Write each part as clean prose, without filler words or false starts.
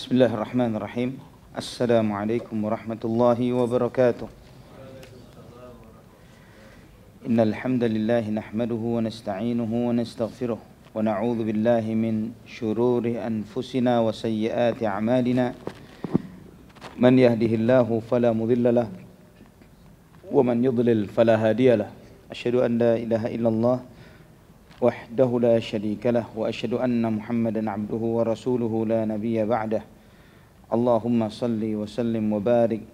Bismillahirrahmanirrahim. Assalamualaikum warahmatullahi wabarakatuh. Innal hamdalillah nahmaduhu wa nasta'inuhu wa nastaghfiruh wa na'udzu billahi min shururi anfusina wa sayyiati a'malina. Man yahdihillahu fala mudilla lahu wa man yudlil fala hadiya lahu. Asyhadu an la ilaha illallah wahdahu la syarika lah wa asyhadu anna Muhammadan abduhu wa rasuluhu la nabiyya ba'dah. Allahumma salli wa sallim wa barik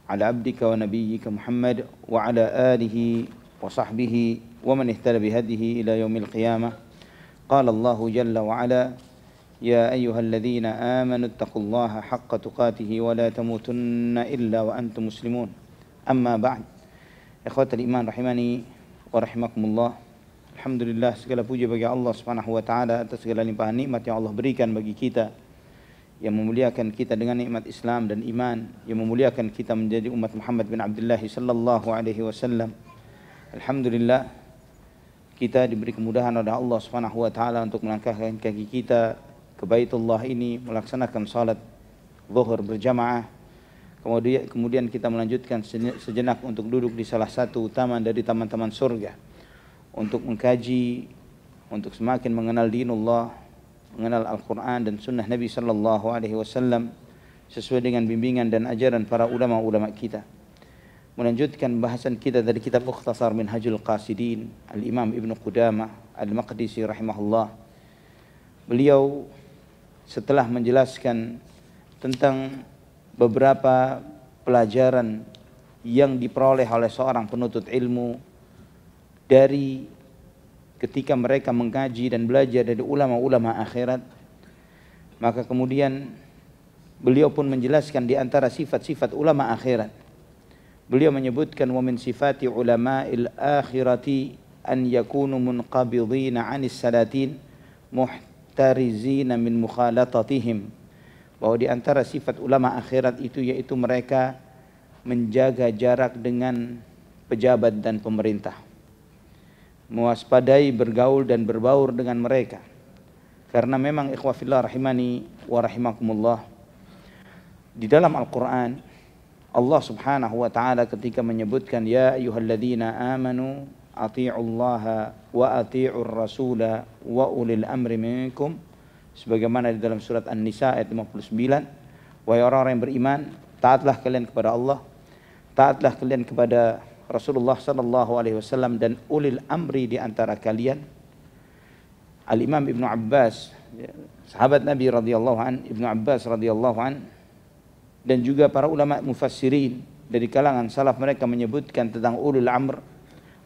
ala abdika wa nabiyyika Muhammad wa ala alihi wa sahbihi wa man ihtada bihadihi ila yaumil qiyamah. Qala Allahu jalla wa ala ya ayyuhalladzina amanu ittaqullaha haqqa tuqatih wa la tamutunna illa wa antum muslimun. Amma ba'd. Ikhwatal iman rahimani wa rahimakumullah. Alhamdulillah, segala puji bagi Allah Subhanahu wa taala atas segala limpahan nikmat yang Allah berikan bagi kita, yang memuliakan kita dengan nikmat Islam dan iman, yang memuliakan kita menjadi umat Muhammad bin Abdullah sallallahu alaihi wasallam. Alhamdulillah, kita diberi kemudahan oleh Allah Subhanahu wa taala untuk melangkahkan kaki kita ke Baitullah ini, melaksanakan salat zuhur berjamaah. Kemudian kita melanjutkan sejenak untuk duduk di salah satu taman dari taman-taman surga, untuk mengkaji, untuk semakin mengenal dinullah, mengenal Al-Quran dan sunnah Nabi sallallahu alaihi wasallam sesuai dengan bimbingan dan ajaran para ulama-ulama kita. Melanjutkan bahasan kita dari kitab Mukhtasar Minhajul Qasidin Al-Imam Ibnu Qudamah Al-Maqdisi rahimahullah. Beliau setelah menjelaskan tentang beberapa pelajaran yang diperoleh oleh seorang penuntut ilmu dari ketika mereka mengkaji dan belajar dari ulama-ulama akhirat, maka kemudian beliau pun menjelaskan di antara sifat-sifat ulama akhirat. Beliau menyebutkan wa min sifati ulama'il akhirati an yakunu munqabidhina 'anis salatin muhtarizina min mukhalatatihim, bahwa di antara sifat ulama akhirat itu yaitu mereka menjaga jarak dengan pejabat dan pemerintah, mewaspadai bergaul dan berbaur dengan mereka. Karena memang ikhwah fillah rahimani wa rahimakumullah, di dalam Al-Quran Allah subhanahu wa ta'ala ketika menyebutkan ya ayyuhalladzina amanu ati'ullaha wa ati'ur rasula wa ulil amri minkum, sebagaimana di dalam surat An-Nisa ayat 59, wahai orang-orang yang beriman, taatlah kalian kepada Allah, taatlah kalian kepada Rasulullah sallallahu alaihi wasallam dan ulil amri di antara kalian. Al-Imam Ibnu Abbas, sahabat Nabi radhiyallahu an, Ibnu Abbas radhiyallahu an, dan juga para ulama mufassirin dari kalangan salaf, mereka menyebutkan tentang ulul amr.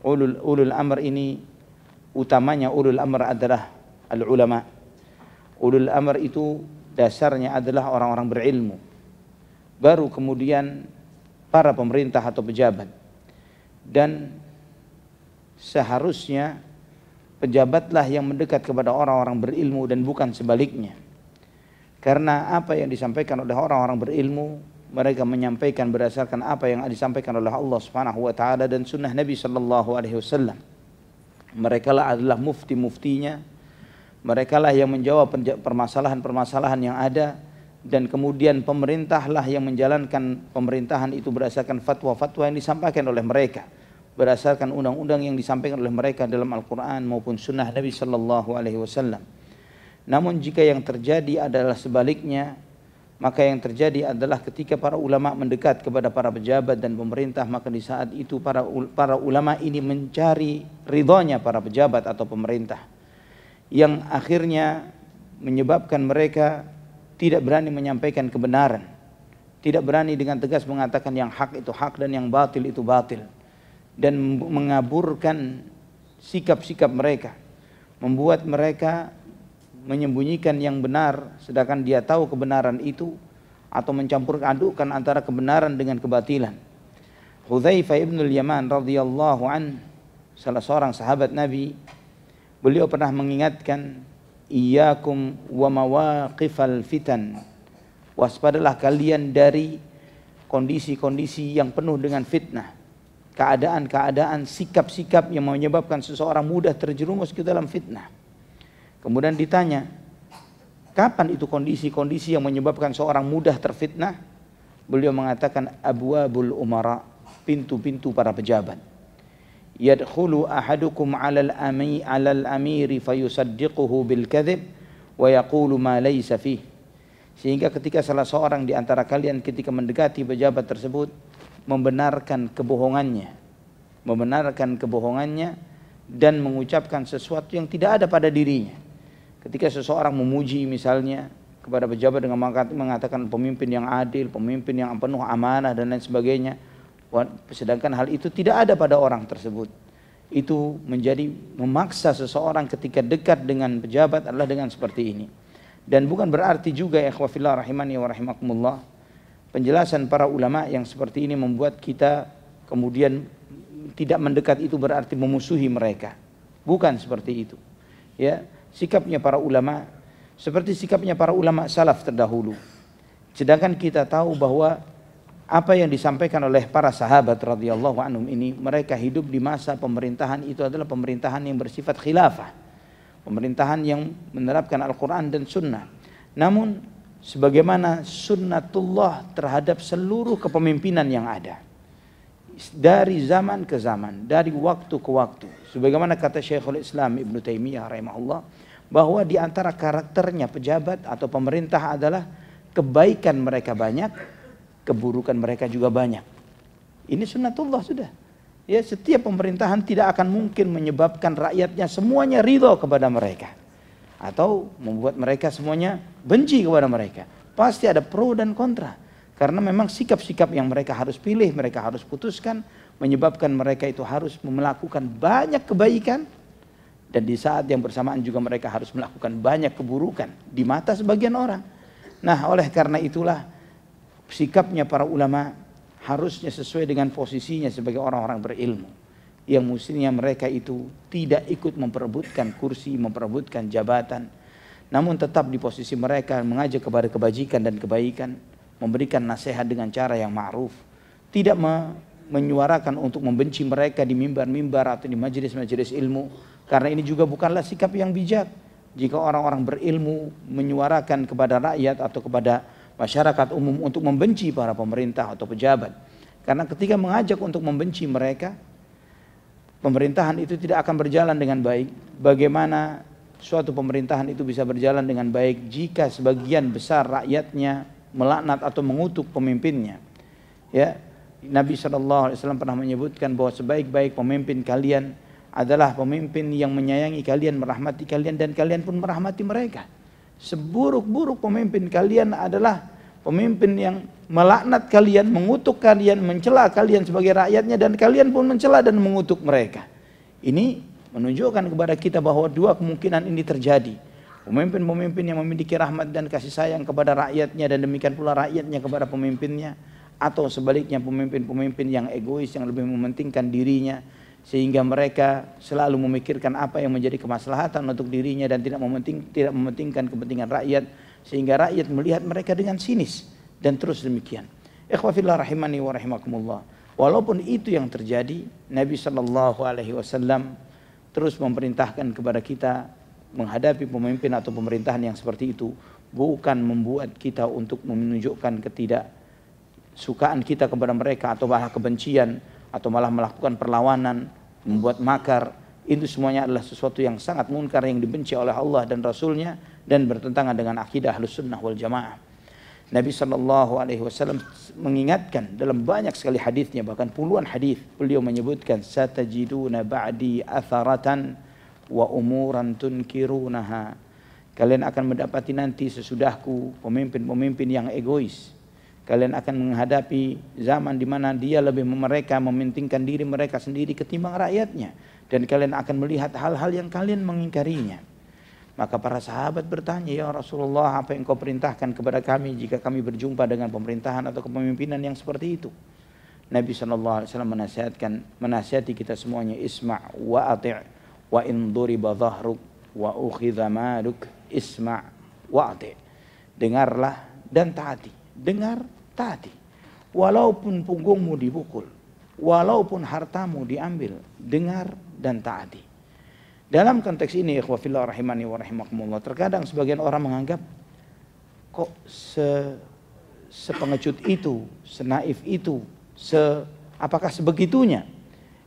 Ulul amr ini utamanya ulul amr adalah al-ulama. Ulul amr itu dasarnya adalah orang-orang berilmu, baru kemudian para pemerintah atau pejabat. Dan seharusnya pejabatlah yang mendekat kepada orang-orang berilmu dan bukan sebaliknya. Karena apa yang disampaikan oleh orang-orang berilmu, mereka menyampaikan berdasarkan apa yang disampaikan oleh Allah Subhanahu wa taala dan sunnah Nabi sallallahu alaihi wasallam. Mereka lah adalah mufti-muftinya, mereka lah yang menjawab permasalahan-permasalahan yang ada, dan kemudian pemerintahlah yang menjalankan pemerintahan itu berdasarkan fatwa-fatwa yang disampaikan oleh mereka, berdasarkan undang-undang yang disampaikan oleh mereka dalam Al-Quran maupun sunnah Nabi sallallahu alaihi wasallam. Namun jika yang terjadi adalah sebaliknya, maka yang terjadi adalah ketika para ulama mendekat kepada para pejabat dan pemerintah, maka di saat itu para ulama ini mencari ridhonya para pejabat atau pemerintah, yang akhirnya menyebabkan mereka tidak berani menyampaikan kebenaran, tidak berani dengan tegas mengatakan yang hak itu hak dan yang batil itu batil, dan mengaburkan sikap-sikap mereka, membuat mereka menyembunyikan yang benar sedangkan dia tahu kebenaran itu, atau mencampur adukkan antara kebenaran dengan kebatilan. Hudzaifah ibn al-Yaman radhiyallahu an, salah seorang sahabat Nabi, beliau pernah mengingatkan, iyyakum wa mawaqifal fitan, waspadalah kalian dari kondisi-kondisi yang penuh dengan fitnah, keadaan-keadaan, sikap-sikap yang menyebabkan seseorang mudah terjerumus ke dalam fitnah. Kemudian ditanya, Kapan itu kondisi-kondisi yang menyebabkan seorang mudah terfitnah? Beliau mengatakan abwabul umara, pintu-pintu para pejabat. Yadkhulu ahadukum 'alal amiri fayusaddiquhu bil kadhib wa yaqulu ma laysa fih. Sehingga ketika salah seorang di antara kalian ketika mendekati pejabat tersebut membenarkan kebohongannya dan mengucapkan sesuatu yang tidak ada pada dirinya. Ketika seseorang memuji misalnya kepada pejabat dengan mengatakan pemimpin yang adil, pemimpin yang penuh amanah dan lain sebagainya, sedangkan hal itu tidak ada pada orang tersebut. Itu menjadi memaksa seseorang ketika dekat dengan pejabat adalah dengan seperti ini. Dan bukan berarti juga ya ikhwafillah rahimani wa rahimakumullah, penjelasan para ulama yang seperti ini membuat kita kemudian tidak mendekat itu berarti memusuhi mereka. Bukan seperti itu. Ya, sikapnya para ulama seperti sikapnya para ulama salaf terdahulu. Sedangkan kita tahu bahwa apa yang disampaikan oleh para sahabat radhiyallahu anhum ini, mereka hidup di masa pemerintahan itu adalah pemerintahan yang bersifat khilafah. Pemerintahan yang menerapkan Al-Quran dan Sunnah. Namun sebagaimana sunnatullah terhadap seluruh kepemimpinan yang ada. Dari zaman ke zaman, dari waktu ke waktu. Sebagaimana kata Syekhul Islam Ibn Taimiyah rahimahullah, bahwa di antara karakternya pejabat atau pemerintah adalah kebaikan mereka banyak, keburukan mereka juga banyak. Ini sunnatullah sudah. Ya, setiap pemerintahan tidak akan mungkin menyebabkan rakyatnya semuanya ridho kepada mereka atau membuat mereka semuanya benci kepada mereka. Pasti ada pro dan kontra, karena memang sikap-sikap yang mereka harus pilih, mereka harus putuskan, menyebabkan mereka itu harus melakukan banyak kebaikan, dan di saat yang bersamaan juga mereka harus melakukan banyak keburukan di mata sebagian orang. Nah, oleh karena itulah sikapnya para ulama harusnya sesuai dengan posisinya sebagai orang-orang berilmu, yang mestinya mereka itu tidak ikut memperebutkan kursi, memperebutkan jabatan, namun tetap di posisi mereka mengajak kepada kebajikan dan kebaikan, memberikan nasihat dengan cara yang ma'ruf, tidak menyuarakan untuk membenci mereka di mimbar-mimbar atau di majelis-majelis ilmu, karena ini juga bukanlah sikap yang bijak. Jika orang-orang berilmu menyuarakan kepada rakyat atau kepada masyarakat umum untuk membenci para pemerintah atau pejabat, karena ketika mengajak untuk membenci mereka, pemerintahan itu tidak akan berjalan dengan baik. Bagaimana suatu pemerintahan itu bisa berjalan dengan baik jika sebagian besar rakyatnya melaknat atau mengutuk pemimpinnya? Ya, Nabi SAW pernah menyebutkan bahwa sebaik-baik pemimpin kalian adalah pemimpin yang menyayangi kalian, merahmati kalian, dan kalian pun merahmati mereka. Seburuk-buruk pemimpin kalian adalah pemimpin yang melaknat kalian, mengutuk kalian, mencela kalian sebagai rakyatnya, dan kalian pun mencela dan mengutuk mereka. Ini menunjukkan kepada kita bahwa dua kemungkinan ini terjadi. Pemimpin-pemimpin yang memiliki rahmat dan kasih sayang kepada rakyatnya, dan demikian pula rakyatnya kepada pemimpinnya, atau sebaliknya pemimpin-pemimpin yang egois, yang lebih mementingkan dirinya, sehingga mereka selalu memikirkan apa yang menjadi kemaslahatan untuk dirinya dan tidak mementingkan kepentingan rakyat, sehingga rakyat melihat mereka dengan sinis, dan terus demikian. Ikhwafillah rahimani wa rahimakumullah. Walaupun itu yang terjadi, Nabi SAW terus memerintahkan kepada kita menghadapi pemimpin atau pemerintahan yang seperti itu, bukan membuat kita untuk menunjukkan ketidaksukaan kita kepada mereka, atau malah kebencian, atau malah melakukan perlawanan, membuat makar. Itu semuanya adalah sesuatu yang sangat munkar, yang dibenci oleh Allah dan Rasulnya, dan bertentangan dengan akidah Ahlus Sunnah wal Jamaah. Nabi SAW mengingatkan dalam banyak sekali hadisnya, bahkan puluhan hadis, beliau menyebutkan satajiduna ba'di atharatan wa umuran tunkirunaha. Kalian akan mendapati nanti sesudahku pemimpin-pemimpin yang egois. Kalian akan menghadapi zaman di mana dia lebih mereka mementingkan diri mereka sendiri ketimbang rakyatnya, dan kalian akan melihat hal-hal yang kalian mengingkarinya. Maka para sahabat bertanya, ya Rasulullah, apa yang kau perintahkan kepada kami jika kami berjumpa dengan pemerintahan atau kepemimpinan yang seperti itu? Nabi SAW menasihati kita semuanya, isma' wa ati' wa in duriba dhahruk wa ukhidha maluk isma' wa ati'. Dengarlah dan taati. Dengar, taati. Walaupun punggungmu dipukul, walaupun hartamu diambil, dengar dan taati. Dalam konteks ini, ikhwafillah rahimani wa rahimakumullah, terkadang sebagian orang menganggap kok sepengecut itu, senaif itu, apakah sebegitunya?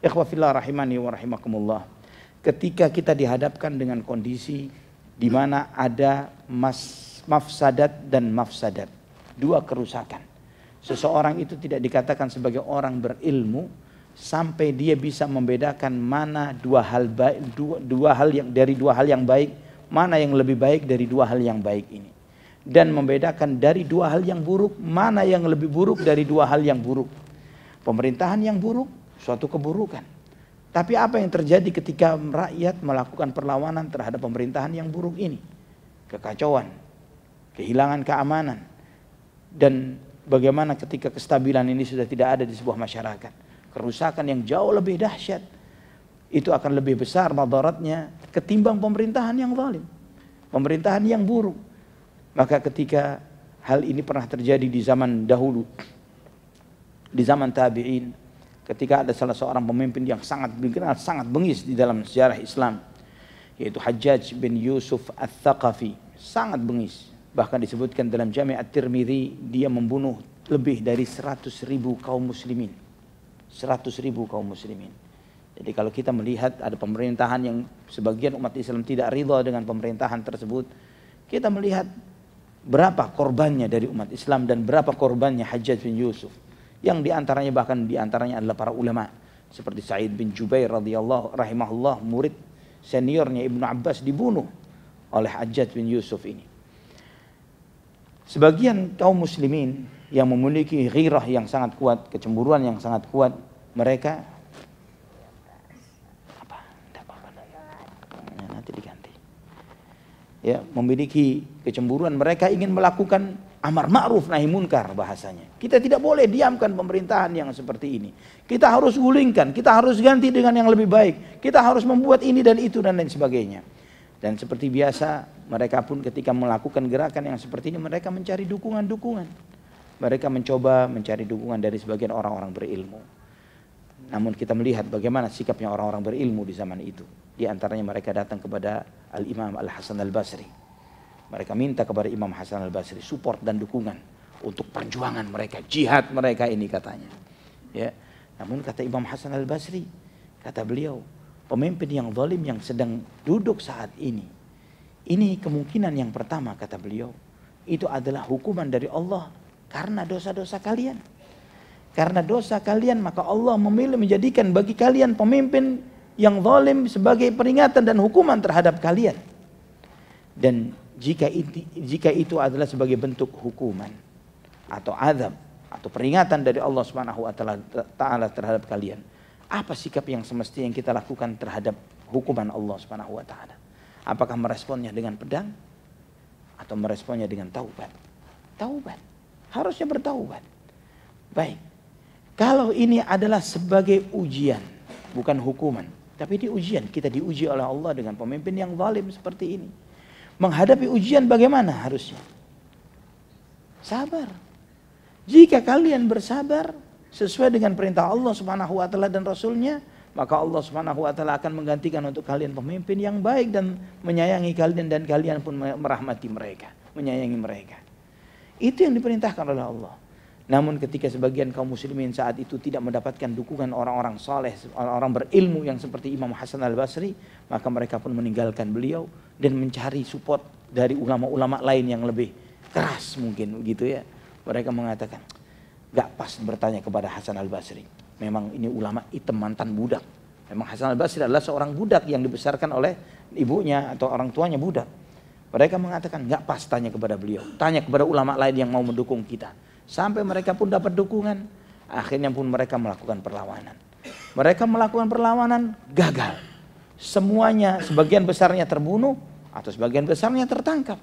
Ikhwah fillah rahimani wa rahimakumullah. Ketika kita dihadapkan dengan kondisi di mana ada mafsadat dan mafsadat, dua kerusakan. Seseorang itu tidak dikatakan sebagai orang berilmu sampai dia bisa membedakan mana dua hal yang baik, mana yang lebih baik dari dua hal yang baik ini. Dan membedakan dari dua hal yang buruk, mana yang lebih buruk dari dua hal yang buruk. Pemerintahan yang buruk, suatu keburukan. Tapi apa yang terjadi ketika rakyat melakukan perlawanan terhadap pemerintahan yang buruk ini? Kekacauan, kehilangan keamanan. Dan bagaimana ketika kestabilan ini sudah tidak ada di sebuah masyarakat? Kerusakan yang jauh lebih dahsyat. Itu akan lebih besar madaratnya ketimbang pemerintahan yang zalim. Pemerintahan yang buruk. Maka ketika hal ini pernah terjadi di zaman dahulu, di zaman tabi'in, ketika ada salah seorang pemimpin yang sangat dikenal, sangat bengis di dalam sejarah Islam, yaitu Hajjaj bin Yusuf Ats-Tsaqafi, sangat bengis. Bahkan disebutkan dalam Jami' At-Tirmidzi, dia membunuh lebih dari 100.000 kaum muslimin. 100.000 kaum muslimin. Jadi kalau kita melihat ada pemerintahan yang sebagian umat Islam tidak ridha dengan pemerintahan tersebut, kita melihat berapa korbannya dari umat Islam dan berapa korbannya Hajjaj bin Yusuf, yang diantaranya bahkan diantaranya adalah para ulama seperti Sa'id bin Jubair radhiyallahu rahimahullah, murid seniornya Ibnu Abbas, dibunuh oleh Hajjaj bin Yusuf ini. Sebagian kaum muslimin yang memiliki ghirah yang sangat kuat, kecemburuan yang sangat kuat, mereka nanti diganti. Ya, memiliki kecemburuan, mereka ingin melakukan amar ma'ruf nahi munkar bahasanya. Kita tidak boleh diamkan pemerintahan yang seperti ini. Kita harus gulingkan, kita harus ganti dengan yang lebih baik. Kita harus membuat ini dan itu dan lain sebagainya. Dan seperti biasa, mereka pun ketika melakukan gerakan yang seperti ini, mereka mencari dukungan-dukungan. Mereka mencoba mencari dukungan dari sebagian orang-orang berilmu. Namun kita melihat bagaimana sikapnya orang-orang berilmu di zaman itu. Di antaranya mereka datang kepada Al-Imam Al-Hasan Al-Basri. Mereka minta kepada Imam Hasan Al-Basri support dan dukungan untuk perjuangan mereka, jihad mereka ini katanya. Ya. Namun kata Imam Hasan Al-Basri, kata beliau, pemimpin yang zalim yang sedang duduk saat ini kemungkinan yang pertama kata beliau, itu adalah hukuman dari Allah karena dosa-dosa kalian. Karena dosa kalian maka Allah memilih menjadikan bagi kalian pemimpin yang zalim sebagai peringatan dan hukuman terhadap kalian. Dan jika itu adalah sebagai bentuk hukuman atau azab atau peringatan dari Allah Subhanahu wa taala terhadap kalian, apa sikap yang semestinya yang kita lakukan terhadap hukuman Allah Subhanahu wa taala? Apakah meresponnya dengan pedang atau meresponnya dengan taubat? Taubat. Harusnya bertaubat. Baik. Kalau ini adalah sebagai ujian, bukan hukuman, tapi ini ujian, kita diuji oleh Allah dengan pemimpin yang zalim seperti ini. Menghadapi ujian bagaimana harusnya? Sabar. Jika kalian bersabar sesuai dengan perintah Allah Subhanahu wa taala dan Rasulnya, maka Allah Subhanahu wa taala akan menggantikan untuk kalian pemimpin yang baik dan menyayangi kalian, dan kalian pun merahmati mereka, menyayangi mereka. Itu yang diperintahkan oleh Allah. Namun ketika sebagian kaum muslimin saat itu tidak mendapatkan dukungan orang-orang saleh, orang-orang berilmu yang seperti Imam Hasan Al-Basri, maka mereka pun meninggalkan beliau dan mencari support dari ulama-ulama lain yang lebih keras mungkin gitu ya. Mereka mengatakan, gak pas bertanya kepada Hasan Al-Basri. Memang ini ulama hitam mantan budak. Memang Hasan Al-Basri adalah seorang budak yang dibesarkan oleh ibunya atau orang tuanya budak. Mereka mengatakan gak pas tanya kepada beliau. Tanya kepada ulama lain yang mau mendukung kita. Sampai mereka pun dapat dukungan. Akhirnya pun mereka melakukan perlawanan. Mereka melakukan perlawanan, gagal. Semuanya, sebagian besarnya terbunuh atau sebagian besarnya tertangkap.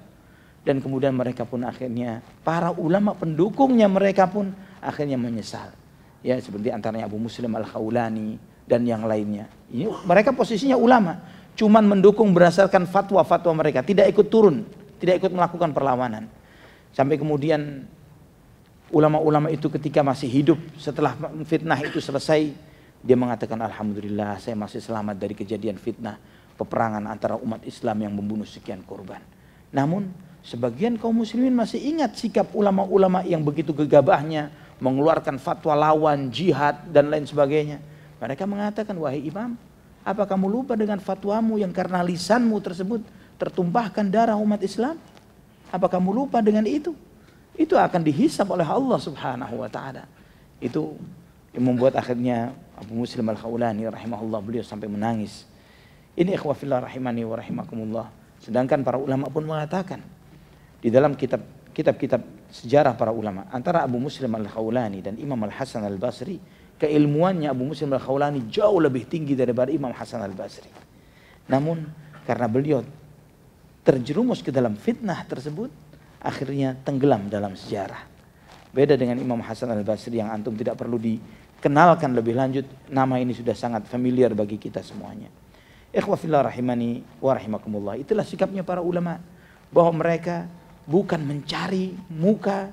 Dan kemudian mereka pun akhirnya, para ulama pendukungnya mereka pun akhirnya menyesal. Ya, seperti antaranya Abu Muslim Al-Khawlani dan yang lainnya. Ini mereka posisinya ulama, cuman mendukung berdasarkan fatwa-fatwa mereka, tidak ikut turun, tidak ikut melakukan perlawanan. Sampai kemudian ulama-ulama itu ketika masih hidup setelah fitnah itu selesai, dia mengatakan alhamdulillah saya masih selamat dari kejadian fitnah peperangan antara umat Islam yang membunuh sekian korban. Namun Sebagian kaum muslimin masih ingat sikap ulama-ulama yang begitu gegabahnya mengeluarkan fatwa lawan jihad dan lain sebagainya. Mereka mengatakan, wahai imam, apa kamu lupa dengan fatwamu yang karena lisanmu tersebut tertumpahkan darah umat Islam? Apa kamu lupa dengan itu? Itu akan dihisab oleh Allah Subhanahu wa taala. Itu yang membuat akhirnya Abu Muslim Al-Khawlani rahimahullah, beliau sampai menangis. Ini ikhwah fillah rahimani wa rahimakumullah. Sedangkan para ulama pun mengatakan di dalam kitab-kitab sejarah para ulama, antara Abu Muslim Al-Khawlani dan Imam Al-Hasan Al-Basri, keilmuannya Abu Muslim Al-Khawlani jauh lebih tinggi daripada Imam Hasan Al-Basri. Namun karena beliau terjerumus ke dalam fitnah tersebut, akhirnya tenggelam dalam sejarah. Beda dengan Imam Hasan Al-Basri yang antum tidak perlu dikenalkan lebih lanjut, nama ini sudah sangat familiar bagi kita semuanya. Ikhwah fillah rahimani wa rahimakumullah. Itulah sikapnya para ulama, bahwa mereka bukan mencari muka,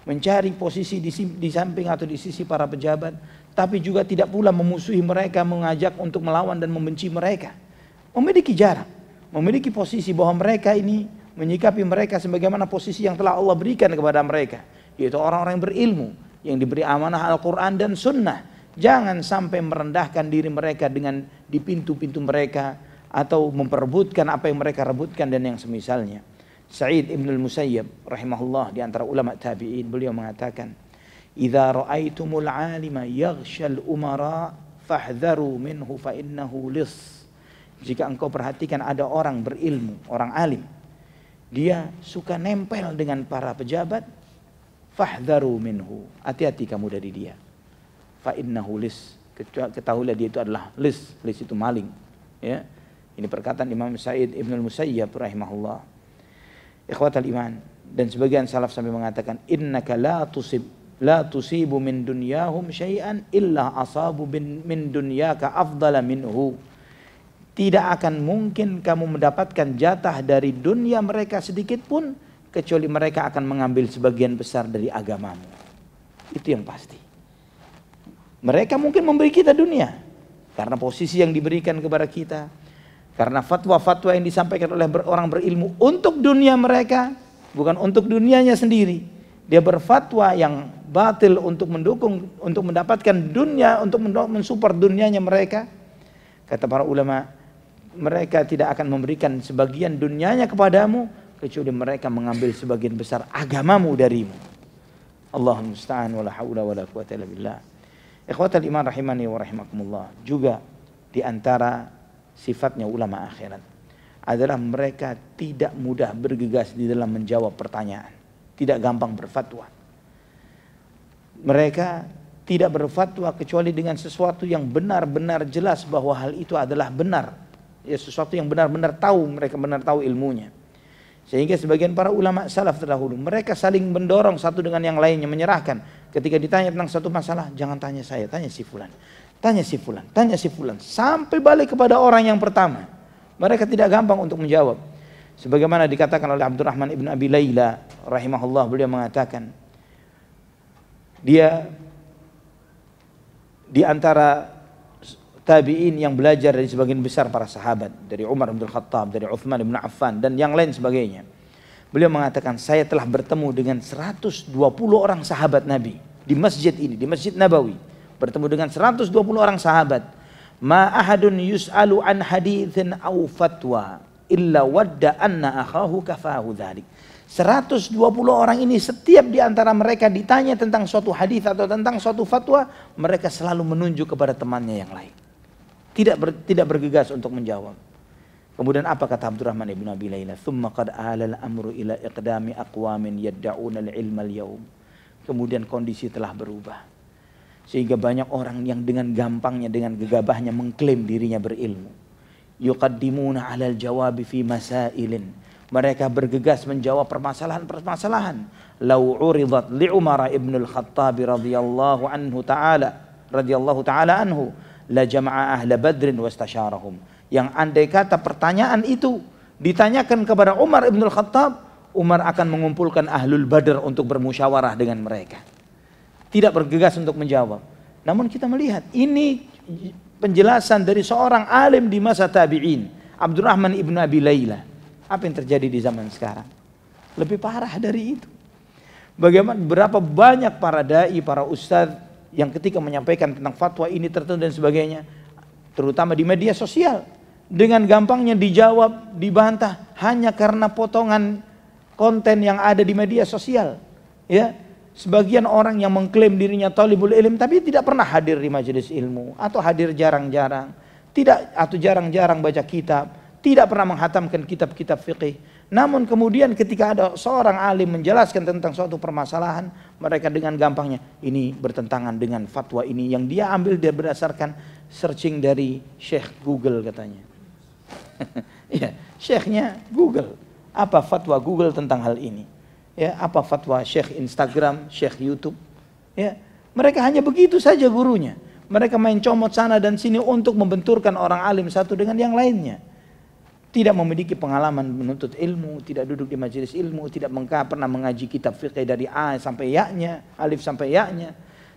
mencari posisi di samping atau di sisi para pejabat, tapi juga tidak pula memusuhi mereka, mengajak untuk melawan dan membenci mereka. Memiliki jarak, memiliki posisi bahwa mereka ini menyikapi mereka sebagaimana posisi yang telah Allah berikan kepada mereka, yaitu orang-orang yang berilmu, yang diberi amanah Al-Quran dan Sunnah. Jangan sampai merendahkan diri mereka dengan di pintu-pintu mereka, atau memperebutkan apa yang mereka rebutkan dan yang semisalnya. Sa'id ibn al-Musayyab rahimahullah, di antara ulama tabi'in, beliau mengatakan, "Idza ra'aitumul 'alima yaghshal umara fahdharu minhu fa innahu lis." Jika engkau perhatikan ada orang berilmu, orang alim, dia suka nempel dengan para pejabat, fahdharu minhu, hati-hati kamu dari dia. Fa innahu lis, ketahuilah dia itu adalah lis itu maling. Ya, ini perkataan Imam Sa'id ibn al-Musayyab rahimahullah. Ikhwatal iman, dan sebagian salaf sampai mengatakan, innaka la tusibu min dunyahum syai'an illa asabu min dunyaka afdala minhu. Tidak akan mungkin kamu mendapatkan jatah dari dunia mereka sedikit pun, kecuali mereka akan mengambil sebagian besar dari agamamu. Itu yang pasti. Mereka mungkin memberi kita dunia karena posisi yang diberikan kepada kita, karena fatwa-fatwa yang disampaikan oleh orang berilmu untuk dunia mereka, bukan untuk dunianya sendiri. Dia berfatwa yang batil untuk mendukung, untuk mendapatkan dunia, untuk mensupport dunianya mereka. Kata para ulama, mereka tidak akan memberikan sebagian dunianya kepadamu, kecuali mereka mengambil sebagian besar agamamu darimu. Allahumma musta'an wala haula wala quwwata illa billah. Ikhwatal iman rahimani wa rahimakumullah. Juga di antara sifatnya ulama akhirat adalah mereka tidak mudah bergegas di dalam menjawab pertanyaan, tidak gampang berfatwa. Mereka tidak berfatwa kecuali dengan sesuatu yang benar-benar jelas bahwa hal itu adalah benar, ya, sesuatu yang benar-benar tahu, mereka benar tahu ilmunya. Sehingga sebagian para ulama salaf terdahulu, mereka saling mendorong satu dengan yang lainnya, menyerahkan. Ketika ditanya tentang satu masalah, jangan tanya saya, tanya si fulan. Tanya si fulan, tanya si fulan. Sampai balik kepada orang yang pertama. Mereka tidak gampang untuk menjawab. Sebagaimana dikatakan oleh Abdurrahman ibn Abi Layla rahimahullah, beliau mengatakan, dia di antara tabi'in yang belajar dari sebagian besar para sahabat, dari Umar bin Khattab, dari Uthman bin Affan dan yang lain sebagainya. Beliau mengatakan, saya telah bertemu dengan 120 orang sahabat Nabi di masjid ini, di Masjid Nabawi. Bertemu dengan 120 orang sahabat. Ma ahadun yus'alu an hadithin aw fatwa illa wadda anna akhahu kafahu dzalik. 120 orang ini, setiap di antara mereka ditanya tentang suatu hadis atau tentang suatu fatwa, mereka selalu menunjuk kepada temannya yang lain. Tidak bergegas untuk menjawab. Kemudian apa kata Abdurrahman ibn Abi Layla? Thumma qad alal amru ila iqdami aqwamin yadda'una al-ilma al-yawm. Kemudian kondisi telah berubah. Sehingga banyak orang yang dengan gampangnya, dengan gegabahnya mengklaim dirinya berilmu. Yuqaddimuna 'alal jawabi fi masailin. Mereka bergegas menjawab permasalahan-permasalahan. Lau 'uridat li Umar ibn al-Khattab radhiyallahu ta'ala anhu la jama'a ahla badrin wastasyarahum. Yang andai kata pertanyaan itu ditanyakan kepada Umar ibn al-Khattab, Umar akan mengumpulkan ahlul badr untuk bermusyawarah dengan mereka. Tidak bergegas untuk menjawab. Namun kita melihat ini penjelasan dari seorang alim di masa tabi'in, Abdurrahman ibn Abi Layla. Apa yang terjadi di zaman sekarang? Lebih parah dari itu. Bagaimana berapa banyak para dai, para ustadz yang ketika menyampaikan tentang fatwa ini tertentu dan sebagainya, terutama di media sosial, dengan gampangnya dijawab, dibantah hanya karena potongan konten yang ada di media sosial. Ya, sebagian orang yang mengklaim dirinya talibul ilm tapi tidak pernah hadir di majelis ilmu atau hadir jarang-jarang, atau jarang-jarang baca kitab, tidak pernah menghatamkan kitab-kitab fikih. Namun kemudian ketika ada seorang alim menjelaskan tentang suatu permasalahan, mereka dengan gampangnya ini bertentangan dengan fatwa ini yang dia ambil dia berdasarkan searching dari Syekh Google katanya. Ya, Syekhnya Google. Apa fatwa Google tentang hal ini? Ya, apa fatwa Syekh Instagram, Syekh YouTube? Ya, mereka hanya begitu saja gurunya. Mereka main comot sana dan sini untuk membenturkan orang alim satu dengan yang lainnya. Tidak memiliki pengalaman menuntut ilmu, tidak duduk di majelis ilmu, tidak pernah mengaji kitab fikih dari A sampai Ya-nya, alif sampai Ya-nya,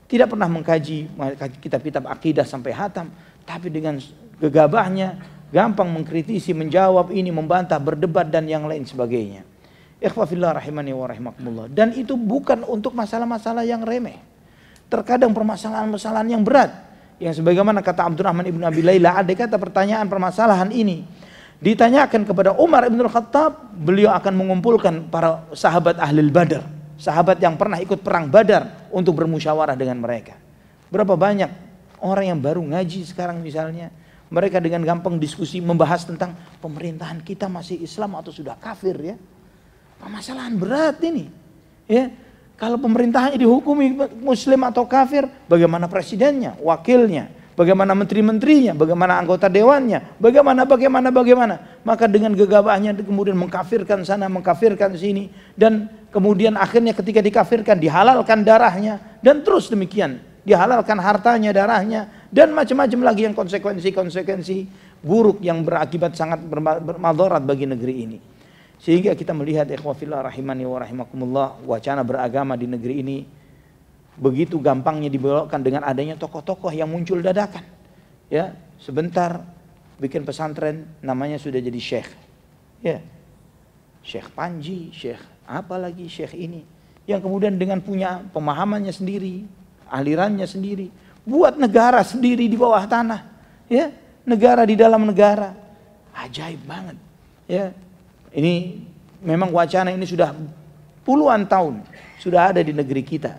tidak pernah mengkaji kitab-kitab akidah sampai hatam, tapi dengan gegabahnya gampang mengkritisi, menjawab ini, membantah, berdebat dan yang lain sebagainya. Ikhwa fillah rahimani wa rahimakumullah. Dan itu bukan untuk masalah-masalah yang remeh. Terkadang permasalahan-permasalahan yang berat, yang sebagaimana kata Abdurrahman ibn Abi Layla, ada kata pertanyaan permasalahan ini ditanyakan kepada Umar ibn Khattab, beliau akan mengumpulkan para sahabat ahli Badar, sahabat yang pernah ikut perang Badar untuk bermusyawarah dengan mereka. Berapa banyak orang yang baru ngaji sekarang misalnya, mereka dengan gampang diskusi membahas tentang pemerintahan kita masih Islam atau sudah kafir ya. Permasalahan berat ini. Ya, kalau pemerintahannya dihukumi Muslim atau kafir, bagaimana presidennya, wakilnya, bagaimana menteri-menterinya, bagaimana anggota dewannya, bagaimana. Maka dengan gegabahnya kemudian mengkafirkan sana, mengkafirkan sini. Dan kemudian akhirnya ketika dikafirkan, dihalalkan darahnya. Dan terus demikian, dihalalkan hartanya, darahnya. Dan macam-macam lagi yang konsekuensi-konsekuensi buruk yang berakibat sangat bermadarat bagi negeri ini. Sehingga kita melihat ikhwah fillah rahimani wa rahimakumullah, wacana beragama di negeri ini begitu gampangnya dibawakan dengan adanya tokoh-tokoh yang muncul dadakan. Ya, sebentar bikin pesantren namanya sudah jadi syekh. Ya. Syekh Panji, syekh apa lagi syekh ini yang kemudian dengan punya pemahamannya sendiri, alirannya sendiri, buat negara sendiri di bawah tanah. Ya, negara di dalam negara. Ajaib banget. Ya. Ini memang wacana ini sudah puluhan tahun sudah ada di negeri kita.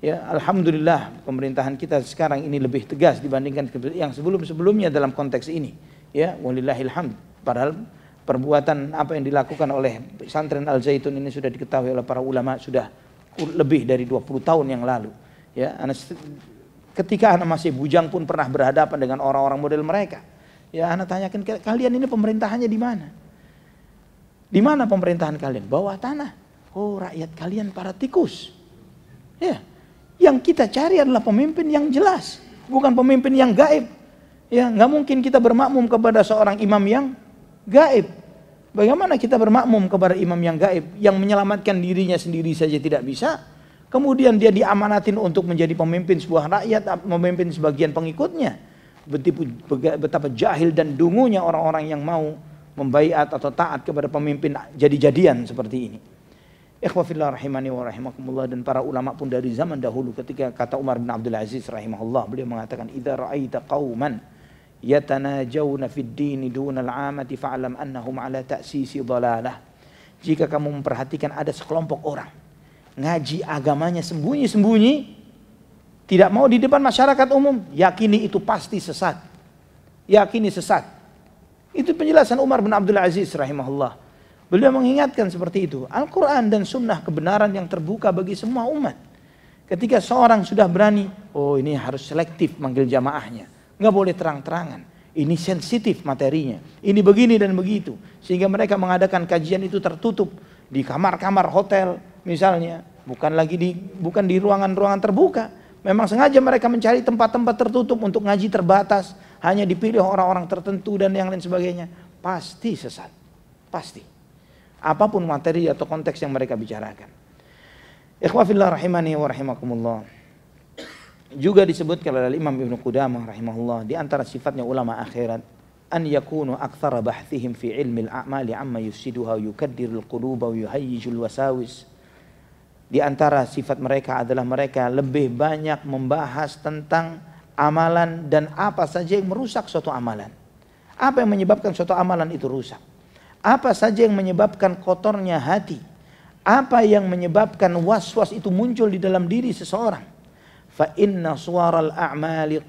Ya, alhamdulillah pemerintahan kita sekarang ini lebih tegas dibandingkan yang sebelum-sebelumnya dalam konteks ini. Ya, walillahil hamd. Padahal perbuatan apa yang dilakukan oleh pesantren Al Zaitun ini sudah diketahui oleh para ulama sudah lebih dari 20 tahun yang lalu. Ya, ketika anak masih bujang pun pernah berhadapan dengan orang-orang model mereka. Ya, anak tanyakan kalian ini pemerintahannya di mana? Di mana pemerintahan kalian? Bawah tanah. Oh, rakyat kalian para tikus. Ya. Yang kita cari adalah pemimpin yang jelas, bukan pemimpin yang gaib. Ya, nggak mungkin kita bermakmum kepada seorang imam yang gaib. Bagaimana kita bermakmum kepada imam yang gaib, yang menyelamatkan dirinya sendiri saja tidak bisa, kemudian dia diamanatin untuk menjadi pemimpin sebuah rakyat, memimpin sebagian pengikutnya. Betapa jahil dan dungunya orang-orang yang mau membaiat atau taat kepada pemimpin jadi-jadian seperti ini. Ikhwah fillah rahimani wa rahimakumullah. Dan para ulama pun dari zaman dahulu, ketika kata Umar bin Abdul Aziz rahimahullah, beliau mengatakan idza ra'aita qauman yatanajawna fid din duna al-'amati fa'lam annahum 'ala ta'sisi dhalalah. Jika kamu memperhatikan ada sekelompok orang ngaji agamanya sembunyi-sembunyi, tidak mau di depan masyarakat umum, yakini itu pasti sesat. Yakini sesat. Itu penjelasan Umar bin Abdul Aziz rahimahullah. Beliau mengingatkan seperti itu. Al-Quran dan sunnah kebenaran yang terbuka bagi semua umat. Ketika seorang sudah berani, oh ini harus selektif manggil jamaahnya. Nggak boleh terang-terangan. Ini sensitif materinya. Ini begini dan begitu. Sehingga mereka mengadakan kajian itu tertutup. Di kamar-kamar hotel misalnya. Bukan di ruangan-ruangan terbuka. Memang sengaja mereka mencari tempat-tempat tertutup untuk ngaji terbatas. Hanya dipilih orang-orang tertentu dan yang lain sebagainya. Pasti sesat. Pasti. Apapun materi atau konteks yang mereka bicarakan. Ikhwah fillah rahimani wa rahimakumullah. Juga disebutkan oleh Imam Ibnu Qudamah rahimahullah, di antara sifatnya ulama akhirat, an yakunu aktsara bahthihim fi ilmi al-a'mali amma yufsiduha yukaddirul quluba wa yuhayyijul wasawis. Di antara sifat mereka adalah mereka lebih banyak membahas tentang amalan dan apa saja yang merusak suatu amalan. Apa yang menyebabkan suatu amalan itu rusak? Apa saja yang menyebabkan kotornya hati? Apa yang menyebabkan was-was itu muncul di dalam diri seseorang? Fa inna suwaral a'mali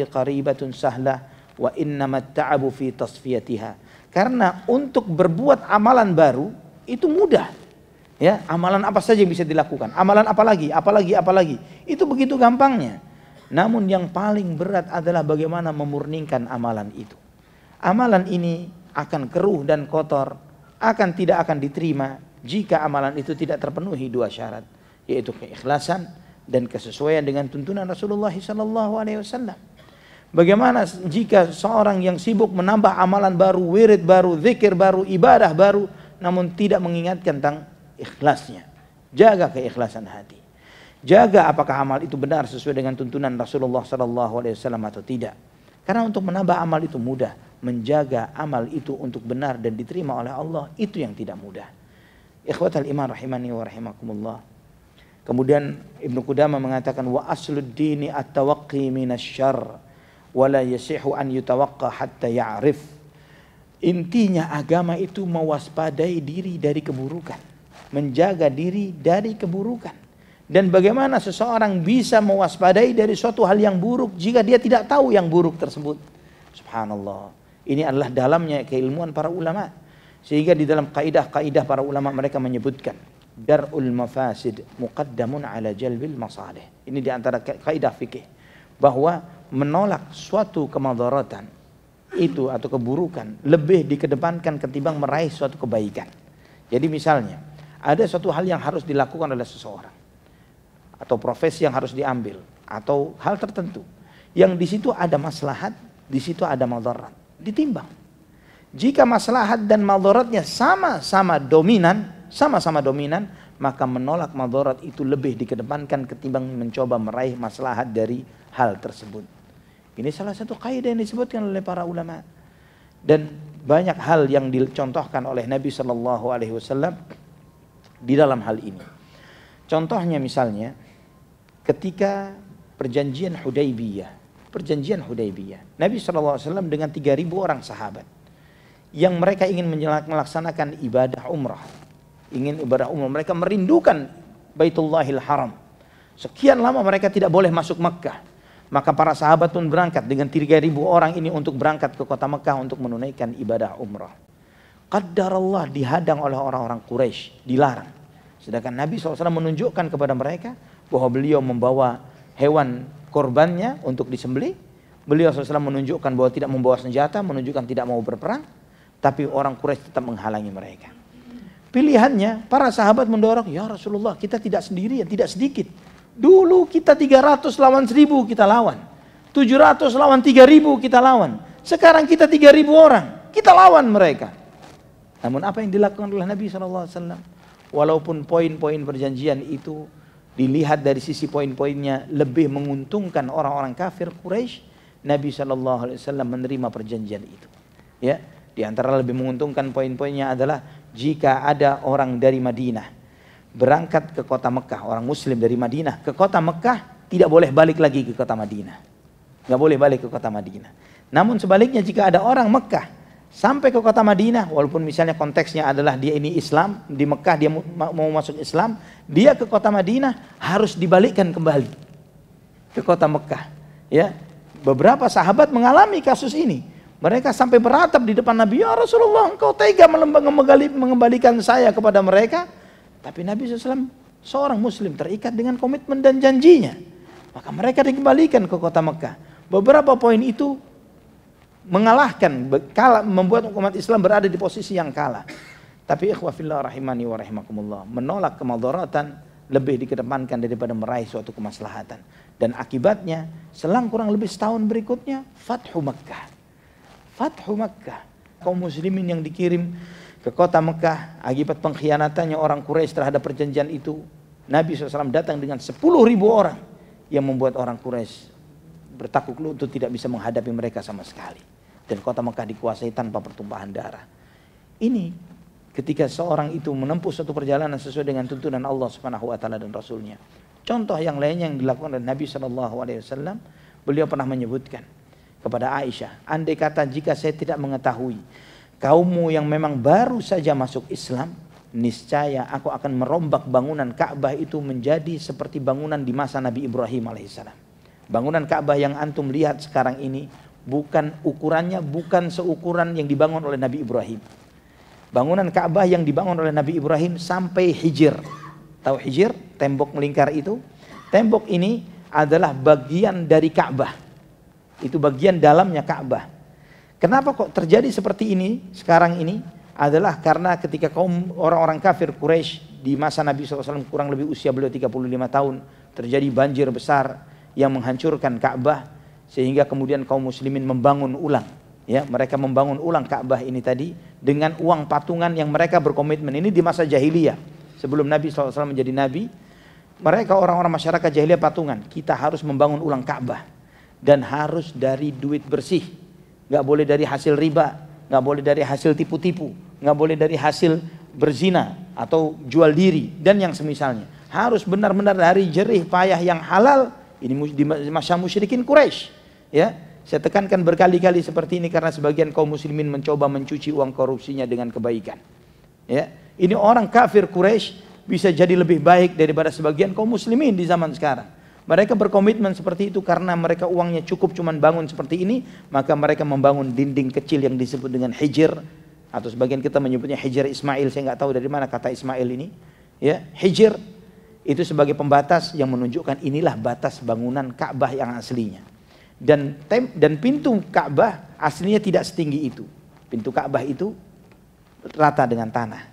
qaribatun sahlah wa innamat ta'abu fi tasfiyatiha. Karena untuk berbuat amalan baru itu mudah. Ya, amalan apa saja yang bisa dilakukan. Amalan apalagi. Itu begitu gampangnya. Namun yang paling berat adalah bagaimana memurnikan amalan itu. Amalan ini akan keruh dan kotor, tidak akan diterima jika amalan itu tidak terpenuhi dua syarat, yaitu keikhlasan dan kesesuaian dengan tuntunan Rasulullah SAW. Bagaimana jika seorang yang sibuk menambah amalan baru, wirid baru, zikir baru, ibadah baru, namun tidak mengingatkan tentang ikhlasnya. Jaga keikhlasan hati. Jaga apakah amal itu benar sesuai dengan tuntunan Rasulullah SAW atau tidak. Karena untuk menambah amal itu mudah, menjaga amal itu untuk benar dan diterima oleh Allah itu yang tidak mudah. Ikhwatal iman rahimani wa rahimakumullah. Kemudian Ibnu Qudamah mengatakan wa aslud dini at-tawaqqi minasyarr wa la yasihu an yutawaqqa hatta ya'rif. Intinya agama itu mewaspadai diri dari keburukan, menjaga diri dari keburukan. Dan bagaimana seseorang bisa mewaspadai dari suatu hal yang buruk jika dia tidak tahu yang buruk tersebut. Subhanallah. Ini adalah dalamnya keilmuan para ulama. Sehingga di dalam kaidah-kaidah para ulama mereka menyebutkan dar'ul mafasid muqaddamun ala jalbil masalih. Ini di antara kaidah fikih bahwa menolak suatu kemadaratan itu atau keburukan lebih dikedepankan ketimbang meraih suatu kebaikan. Jadi misalnya ada suatu hal yang harus dilakukan oleh seseorang atau profesi yang harus diambil atau hal tertentu yang di situ ada maslahat, di situ ada madarat, ditimbang. Jika maslahat dan madaratnya sama-sama dominan, maka menolak madarat itu lebih dikedepankan ketimbang mencoba meraih maslahat dari hal tersebut. Ini salah satu kaidah yang disebutkan oleh para ulama. Dan banyak hal yang dicontohkan oleh Nabi SAW di dalam hal ini. Contohnya misalnya ketika perjanjian Hudaybiyah, Nabi SAW dengan 3.000 orang sahabat yang mereka ingin melaksanakan ibadah umrah. Mereka merindukan Baitullahil Haram. Sekian lama mereka tidak boleh masuk Mekah. Maka para sahabat pun berangkat dengan 3.000 orang ini untuk berangkat ke kota Mekah untuk menunaikan ibadah umrah. Qaddarallah dihadang oleh orang-orang Quraisy, dilarang. Sedangkan Nabi SAW menunjukkan kepada mereka bahwa beliau membawa hewan korbannya untuk disembelih. Beliau SAW menunjukkan bahwa tidak membawa senjata, menunjukkan tidak mau berperang. Tapi orang Quraisy tetap menghalangi mereka. Pilihannya para sahabat mendorong, ya Rasulullah kita tidak sendirian, tidak sedikit. Dulu kita 300 lawan 1.000 kita lawan. 700 lawan 3.000 kita lawan. Sekarang kita 3.000 orang, kita lawan mereka. Namun apa yang dilakukan oleh Nabi SAW? Walaupun poin-poin perjanjian itu dilihat dari sisi poin-poinnya lebih menguntungkan orang-orang kafir Quraisy, Nabi SAW menerima perjanjian itu. Ya, di antara lebih menguntungkan poin-poinnya adalah jika ada orang dari Madinah berangkat ke kota Mekah, orang Muslim dari Madinah ke kota Mekah, tidak boleh balik lagi ke kota Madinah. Nggak boleh balik ke kota Madinah. Namun sebaliknya jika ada orang Mekah sampai ke kota Madinah, walaupun misalnya konteksnya adalah dia ini Islam, di Mekah dia mau masuk Islam, dia ke kota Madinah harus dibalikkan kembali ke kota Mekah. Ya, beberapa sahabat mengalami kasus ini. Mereka sampai beratap di depan Nabi, ya Rasulullah engkau tega mengembalikan saya kepada mereka. Tapi Nabi SAW seorang Muslim terikat dengan komitmen dan janjinya. Maka mereka dikembalikan ke kota Mekah. Beberapa poin itu mengalahkan, membuat umat Islam berada di posisi yang kalah. Tapi ikhwah fillah rahimani wa rahimakumullah, menolak kemadaratan lebih dikedepankan daripada meraih suatu kemaslahatan. Dan akibatnya selang kurang lebih setahun berikutnya Fathu Makkah. Kaum muslimin yang dikirim ke kota Mekah akibat pengkhianatannya orang Quraisy terhadap perjanjian itu, Nabi SAW datang dengan 10.000 orang yang membuat orang Quraisy bertakluk lutut, tidak bisa menghadapi mereka sama sekali. Dan kota Mekah dikuasai tanpa pertumpahan darah. Ini ketika seorang itu menempuh suatu perjalanan sesuai dengan tuntunan Allah Subhanahu wa taala dan Rasulnya. Contoh yang lainnya yang dilakukan oleh Nabi SAW, beliau pernah menyebutkan kepada Aisyah, andai kata jika saya tidak mengetahui kaummu yang memang baru saja masuk Islam, niscaya aku akan merombak bangunan Ka'bah itu menjadi seperti bangunan di masa Nabi Ibrahim alaihissalam. Bangunan Ka'bah yang antum lihat sekarang ini bukan ukurannya, bukan seukuran yang dibangun oleh Nabi Ibrahim. Bangunan Ka'bah yang dibangun oleh Nabi Ibrahim sampai Hijr. Tahu Hijr? Tembok melingkar itu. Tembok ini adalah bagian dari Ka'bah. Itu bagian dalamnya Ka'bah. Kenapa kok terjadi seperti ini sekarang ini? Adalah karena ketika kaum orang-orang kafir Quraisy di masa Nabi SAW, kurang lebih usia beliau 35 tahun, terjadi banjir besar yang menghancurkan Ka'bah, sehingga kemudian kaum muslimin membangun ulang. Ya, mereka membangun ulang Ka'bah ini tadi dengan uang patungan yang mereka berkomitmen. Ini di masa jahiliyah, sebelum Nabi SAW menjadi Nabi. Mereka orang-orang masyarakat jahiliyah patungan, kita harus membangun ulang Ka'bah. Dan harus dari duit bersih, gak boleh dari hasil riba, gak boleh dari hasil tipu-tipu, gak boleh dari hasil berzina atau jual diri dan yang semisalnya. Harus benar-benar dari jerih payah yang halal. Ini di masa musyrikin Quraisy. Ya, saya tekankan berkali-kali seperti ini karena sebagian kaum muslimin mencoba mencuci uang korupsinya dengan kebaikan. Ya, ini orang kafir Quraisy bisa jadi lebih baik daripada sebagian kaum muslimin di zaman sekarang. Mereka berkomitmen seperti itu karena mereka uangnya cukup cuman bangun seperti ini, maka mereka membangun dinding kecil yang disebut dengan Hijr, atau sebagian kita menyebutnya Hijr Ismail. Saya nggak tahu dari mana kata Ismail ini. Ya, Hijr itu sebagai pembatas yang menunjukkan inilah batas bangunan Ka'bah yang aslinya. Dan pintu Ka'bah aslinya tidak setinggi itu. Pintu Ka'bah itu rata dengan tanah.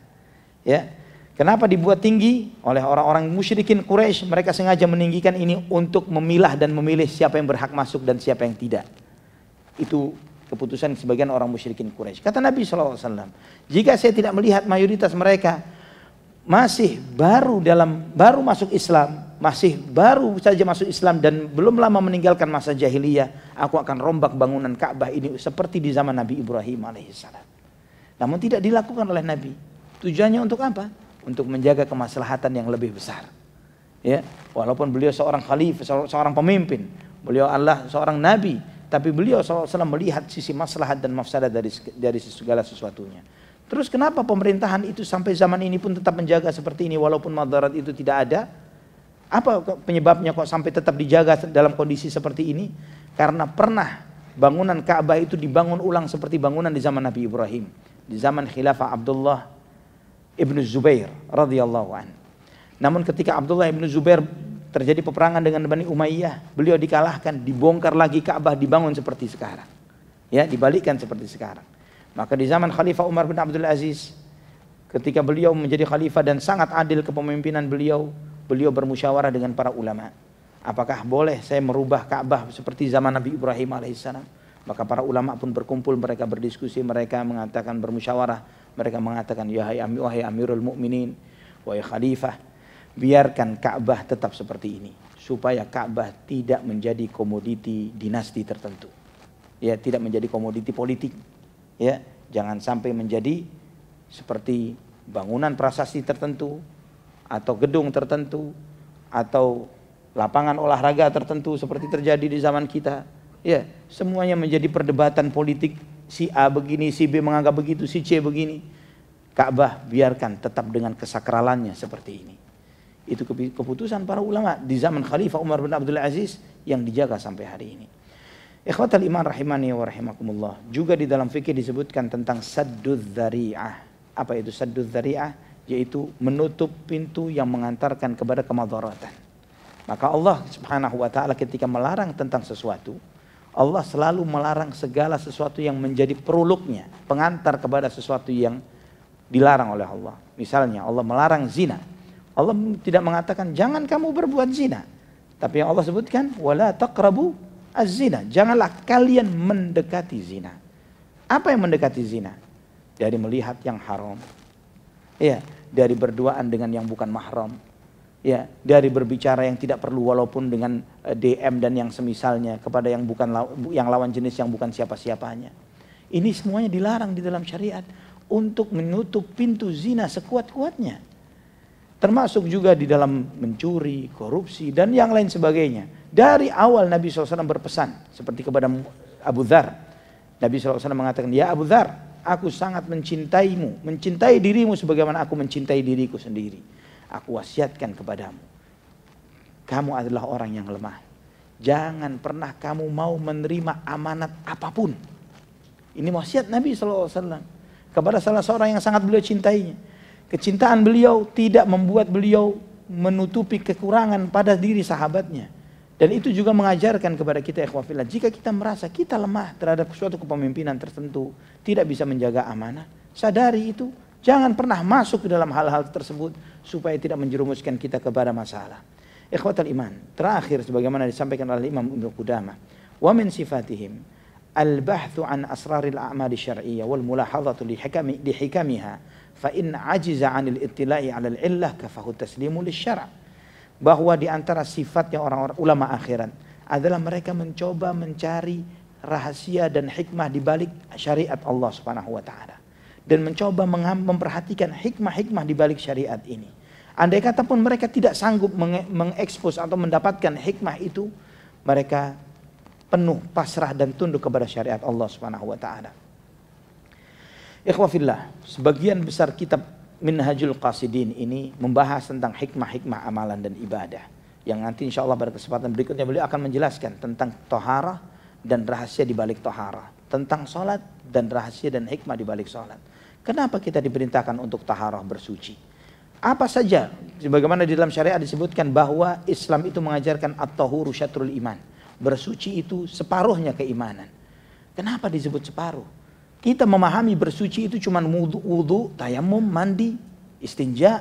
Ya. Kenapa dibuat tinggi oleh orang-orang musyrikin Quraisy? Mereka sengaja meninggikan ini untuk memilah dan memilih siapa yang berhak masuk dan siapa yang tidak. Itu keputusan sebagian orang musyrikin Quraisy. Kata Nabi SAW, jika saya tidak melihat mayoritas mereka masih baru masuk Islam, masih baru saja masuk Islam dan belum lama meninggalkan masa jahiliyah, aku akan rombak bangunan Ka'bah ini seperti di zaman Nabi Ibrahim alaihissalam. Namun tidak dilakukan oleh Nabi. Tujuannya untuk apa? Untuk menjaga kemaslahatan yang lebih besar. Ya, walaupun beliau seorang khalifah, seorang pemimpin, beliau Allah seorang nabi, tapi beliau SAW melihat sisi maslahat dan mafsadat dari segala sesuatunya. Terus kenapa pemerintahan itu sampai zaman ini pun tetap menjaga seperti ini walaupun madarat itu tidak ada? Apa penyebabnya kok sampai tetap dijaga dalam kondisi seperti ini? Karena pernah bangunan Ka'bah itu dibangun ulang seperti bangunan di zaman Nabi Ibrahim, di zaman khilafah Abdullah Ibnu Zubair radhiyallahu an. Namun ketika Abdullah Ibnu Zubair terjadi peperangan dengan Bani Umayyah, beliau dikalahkan, dibongkar lagi Ka'bah, dibangun seperti sekarang. Ya, dibalikkan seperti sekarang. Maka di zaman Khalifah Umar bin Abdul Aziz, ketika beliau menjadi khalifah dan sangat adil kepemimpinan beliau, beliau bermusyawarah dengan para ulama. Apakah boleh saya merubah Ka'bah seperti zaman Nabi Ibrahim alaihissalam? Maka para ulama pun berkumpul, mereka berdiskusi, mereka mengatakan bermusyawarah. Mereka mengatakan, wahai Amirul Mukminin, wahai Khalifah, biarkan Ka'bah tetap seperti ini, supaya Ka'bah tidak menjadi komoditi dinasti tertentu. Ya, tidak menjadi komoditi politik. Ya, jangan sampai menjadi seperti bangunan prasasti tertentu, atau gedung tertentu, atau lapangan olahraga tertentu seperti terjadi di zaman kita. Ya, semuanya menjadi perdebatan politik. Si A begini, si B menganggap begitu, si C begini. Ka'bah biarkan tetap dengan kesakralannya seperti ini. Itu keputusan para ulama di zaman Khalifah Umar bin Abdul Aziz yang dijaga sampai hari ini. Ikhwatal iman rahimani wa rahimakumullah. Juga di dalam fikih disebutkan tentang sadduz dzari'ah. Apa itu sadduz dzari'ah? Yaitu menutup pintu yang mengantarkan kepada kemadharatan. Maka Allah Subhanahu wa taala ketika melarang tentang sesuatu, Allah selalu melarang segala sesuatu yang menjadi peruluknya, pengantar kepada sesuatu yang dilarang oleh Allah. Misalnya Allah melarang zina. Allah tidak mengatakan jangan kamu berbuat zina. Tapi yang Allah sebutkan wala taqrabu az-zina. Janganlah kalian mendekati zina. Apa yang mendekati zina? Dari melihat yang haram. Ya, dari berduaan dengan yang bukan mahram. Ya, dari berbicara yang tidak perlu walaupun dengan DM dan yang semisalnya kepada yang bukan yang lawan jenis yang bukan siapa-siapanya. Ini semuanya dilarang di dalam syariat untuk menutup pintu zina sekuat-kuatnya. Termasuk juga di dalam mencuri, korupsi dan yang lain sebagainya. Dari awal Nabi SAW berpesan seperti kepada Abu Dzar. Nabi SAW mengatakan, "Ya Abu Dzar, aku sangat mencintaimu, mencintai dirimu sebagaimana aku mencintai diriku sendiri. Aku wasiatkan kepadamu, kamu adalah orang yang lemah. Jangan pernah kamu mau menerima amanat apapun." Ini wasiat Nabi SAW kepada salah seorang yang sangat beliau cintainya. Kecintaan beliau tidak membuat beliau menutupi kekurangan pada diri sahabatnya. Dan itu juga mengajarkan kepada kita ikhwah fillah, jika kita merasa kita lemah terhadap suatu kepemimpinan tertentu, tidak bisa menjaga amanah, sadari itu. Jangan pernah masuk ke dalam hal-hal tersebut supaya tidak menjerumuskan kita kepada masalah. Ikhwatal iman, terakhir sebagaimana disampaikan oleh Imam Ibnu Qudamah, wa min sifatihim al-bahthu an asraril a'mali syar'iyyah wal mulahadhatu li hikamiha fa in ajiza 'anil ittila'i 'alal illah kafahu taslimu lisyara'. Bahwa di antara sifatnya orang-orang ulama akhirat adalah mereka mencoba mencari rahasia dan hikmah di balik syariat Allah Subhanahu wa taala. Dan mencoba memperhatikan hikmah-hikmah di balik syariat ini. Andai kata pun mereka tidak sanggup mengekspos atau mendapatkan hikmah itu, mereka penuh pasrah dan tunduk kepada syariat Allah Subhanahu wa taala. Ikhwah fillah, sebagian besar kitab Minhajul Qasidin ini membahas tentang hikmah-hikmah amalan dan ibadah. Yang nanti insya Allah pada kesempatan berikutnya beliau akan menjelaskan tentang toharah dan rahasia di balik toharah. Tentang sholat dan rahasia dan hikmah di balik sholat. Kenapa kita diperintahkan untuk taharah bersuci? Apa saja? Sebagaimana di dalam syariat disebutkan bahwa Islam itu mengajarkan at-tahuru syatrul iman. Bersuci itu separuhnya keimanan. Kenapa disebut separuh? Kita memahami bersuci itu cuma wudu, tayamum, mandi, istinja.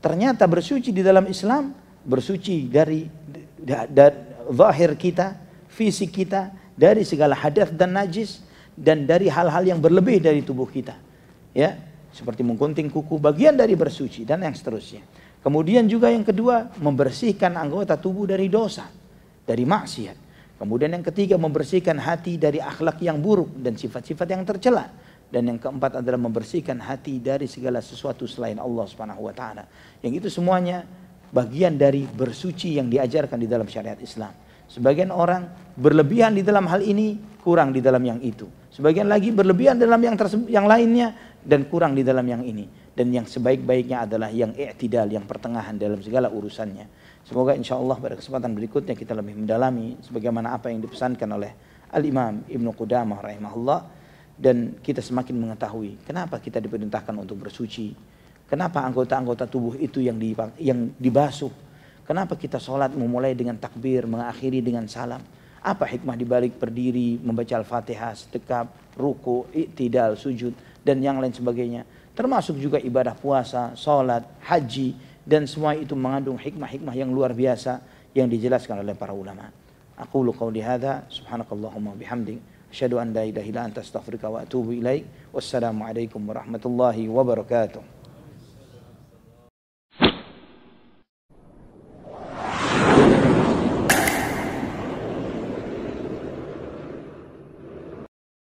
Ternyata bersuci di dalam Islam, bersuci dari zahir kita, fisik kita, dari segala hadas dan najis, dan dari hal-hal yang berlebih dari tubuh kita. Ya, seperti menggunting kuku, bagian dari bersuci dan yang seterusnya. Kemudian juga yang kedua, membersihkan anggota tubuh dari dosa, dari maksiat. Kemudian yang ketiga, membersihkan hati dari akhlak yang buruk dan sifat-sifat yang tercela. Dan yang keempat adalah membersihkan hati dari segala sesuatu selain Allah Subhanahu wa taala. Yang itu semuanya bagian dari bersuci yang diajarkan di dalam syariat Islam. Sebagian orang berlebihan di dalam hal ini, kurang di dalam yang itu. Sebagian lagi berlebihan dalam yang lainnya dan kurang di dalam yang ini. Dan yang sebaik-baiknya adalah yang i'tidal, yang pertengahan dalam segala urusannya. Semoga insya Allah pada kesempatan berikutnya kita lebih mendalami sebagaimana apa yang dipesankan oleh Al-Imam Ibnu Qudamah rahimahullah. Dan kita semakin mengetahui kenapa kita diperintahkan untuk bersuci. Kenapa anggota-anggota tubuh itu yang dibasuh. Kenapa kita sholat memulai dengan takbir, mengakhiri dengan salam. Apa hikmah dibalik berdiri, membaca Al-Fatihah, sedekap, ruku, i'tidal, sujud, dan yang lain sebagainya. Termasuk juga ibadah puasa, sholat, haji, dan semua itu mengandung hikmah-hikmah yang luar biasa yang dijelaskan oleh para ulama. Aqulu qawli hadza, subhanakallahumma bihamdik, asyhadu an la ilaha illa anta astaghfiruka wa atubu ilaik. Wassalamualaikum warahmatullahi wabarakatuh.